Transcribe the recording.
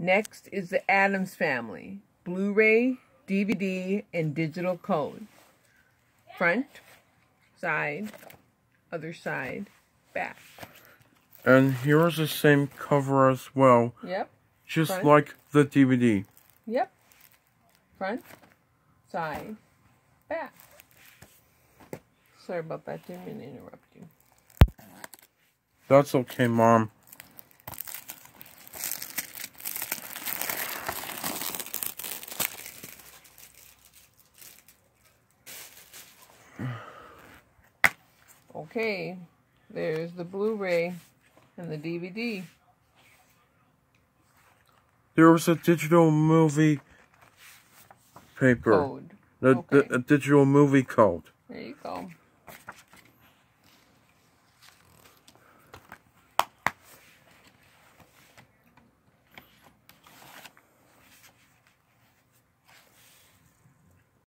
Next is the Addams family. Blu-ray, DVD, and digital code. Front, side, other side, back. And here's the same cover as well. Yep. Just Front. like the DVD. Yep. Front, side, back. Sorry about that. Didn't mean to interrupt you. That's okay, Mom. Okay, there's the Blu-ray and the DVD. There was a digital movie paper. Code. A digital movie code. There you go.